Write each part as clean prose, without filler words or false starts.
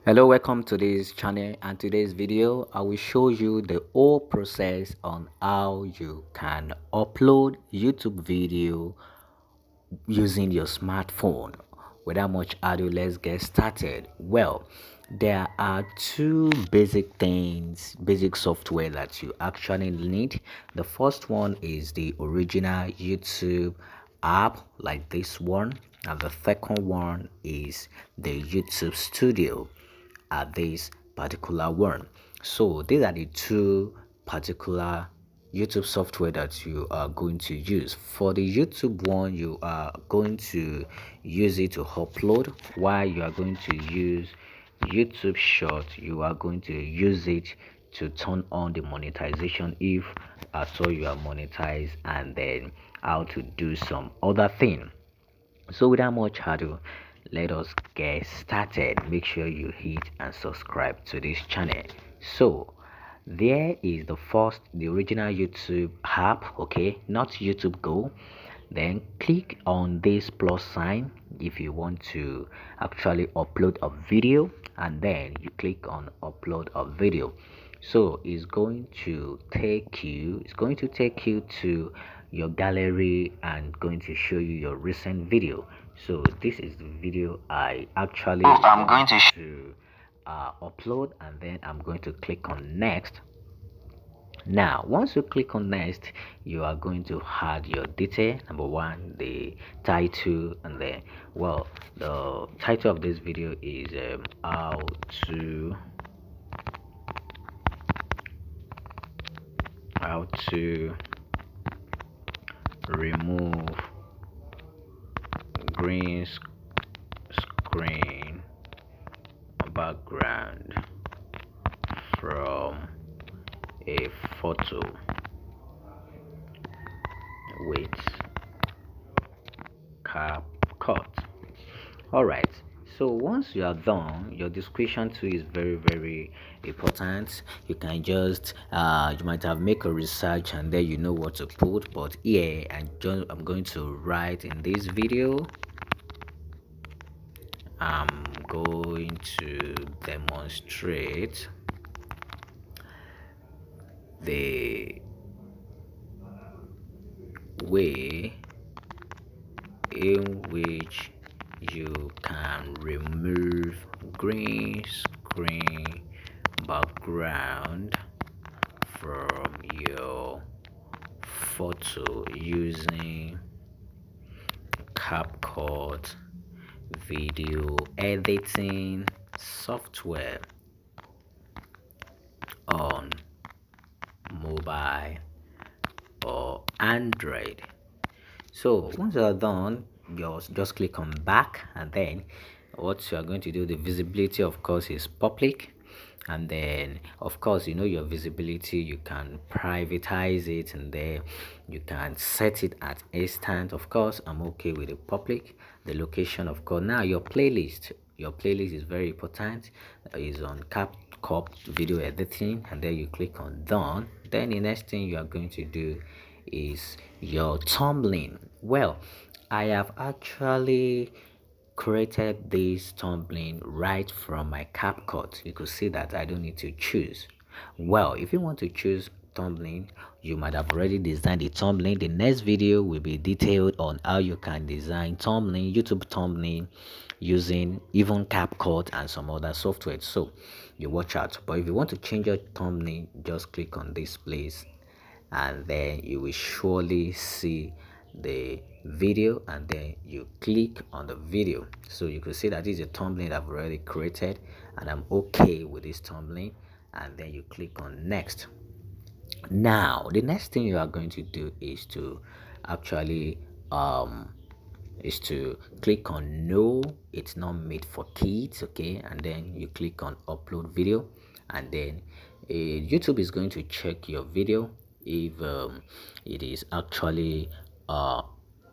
Hello, welcome to this channel, and today's video I will show you the whole process on how you can upload YouTube video using your smartphone. Without much ado, let's get started. Well, there are two basic things, basic software that you actually need. The first one is the original YouTube app like this one, and the second one is the YouTube Studio at this particular one. So these are the two particular YouTube software that you are going to use. For the YouTube one, you are going to use it to upload, while you are going to use YouTube Short, you are going to use it to turn on the monetization if at all you are monetized, and then how to do some other thing. So without much ado, let us get started. Make sure you hit and subscribe to this channel. So there is the original YouTube app, okay, not YouTube Go. Then click on this plus sign if you want to actually upload a video, and then you click on upload a video. So it's going to take you to your gallery and going to show you your recent video. So this is the video I actually I'm going to upload, and then I'm going to click on next. Now once you click on next, you are going to add your detail. Number one, the title, and then, well, the title of this video is how to remove green screen background from a photo with CapCut. All right, so once you are done, your description too is very important. You can just you might have make a research and then you know what to put, but here I'm going to write in this video. I'm going to demonstrate the way in which you can remove green screen background from your photo using CapCut video editing software on mobile or Android. So once you are done, you just click on back, and then what you are going to do, the visibility of course is public, and then of course your visibility, you can privatize it, and then you can set it at instant. Of course I'm okay with the public. The location, of course, now your playlist is very important. Is on CapCut video editing, and then you click on done. Then the next thing you are going to do is your thumbnail. Well, I have actually created this thumbnail right from my CapCut. You could see that I don't need to choose. Well, if you want to choose thumbnail, you might have already designed the thumbnail. The next video will be detailed on how you can design thumbnail, YouTube thumbnail, using even CapCut and some other software. So you watch out. But if you want to change your thumbnail, just click on this place, and then you will surely see the video, and then you click on the video. So you can see that this is a thumbnail I've already created, and I'm okay with this thumbnail, and then you click on next. Now the next thing you are going to do is to actually click on no, it's not made for kids, okay, and then you click on upload video, and then YouTube is going to check your video if it is actually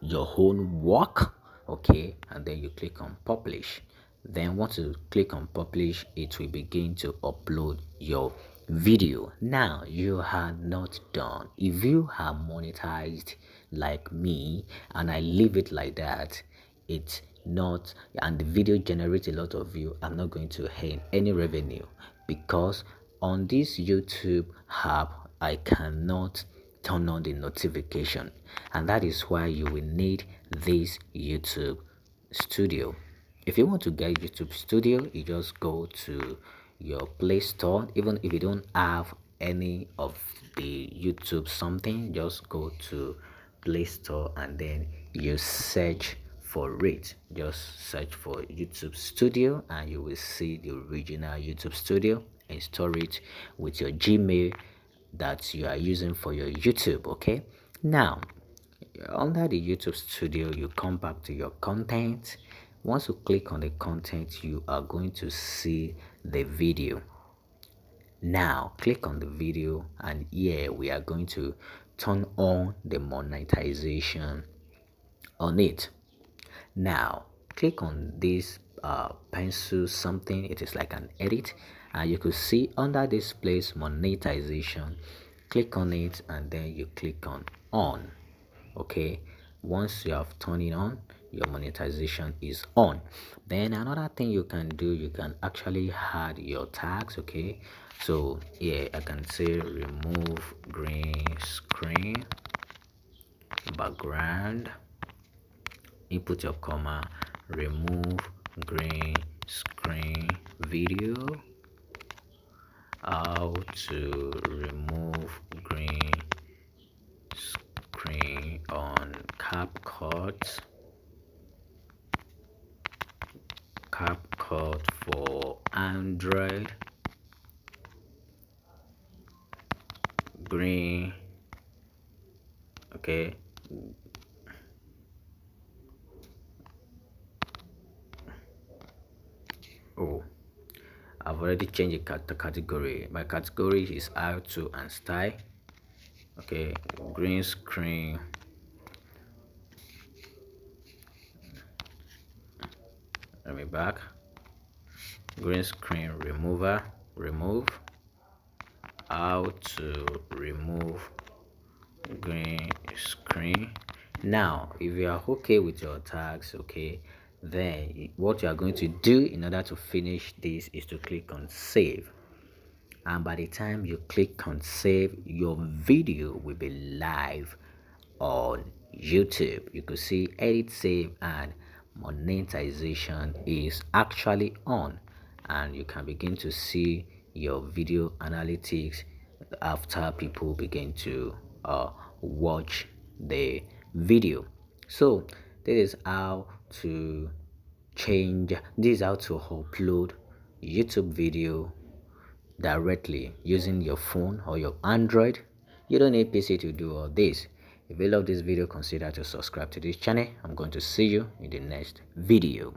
your own work, okay, and then you click on publish. Then once you click on publish, it will begin to upload your video. Now you are not done. If you are monetized like me and I leave it like that, it not, and the video generates a lot of view, I'm not going to earn any revenue, because on this YouTube app I cannot turn on the notification, and that is why you will need this YouTube Studio. If you want to get YouTube Studio, you just go to your Play Store. Even if you don't have any of the YouTube something, just go to Play Store and then you search for it. Just search for YouTube Studio and you will see the original YouTube Studio. Install it with your Gmail that you are using for your YouTube. Okay, now under the YouTube Studio, you come back to your content. Once you click on the content, you are going to see the video. Now click on the video, and here we are going to turn on the monetization on it. Now click on this pencil something, it is like an edit, and you could see under this place monetization. Click on it and then you click on. Okay, once you have turned it on, your monetization is on. Then another thing you can do, you can actually add your tags. Okay, so yeah, I can say remove green screen background, input your comma, remove green screen video, how to remove green screen on CapCut for Android, green. Okay, oh, I've already changed the category. My category is how to and style. Okay, green screen, let me back, green screen remove, how to remove green screen. Now if you are okay with your tags, okay, then what you are going to do in order to finish this is to click on save, and by the time you click on save, your video will be live on YouTube. You could see edit, save, and monetization is actually on, and you can begin to see your video analytics after people begin to watch the video. So this is how to this is how to upload YouTube video directly using your phone or your Android. You don't need PC to do all this. If you love this video, consider to subscribe to this channel. I'm going to see you in the next video.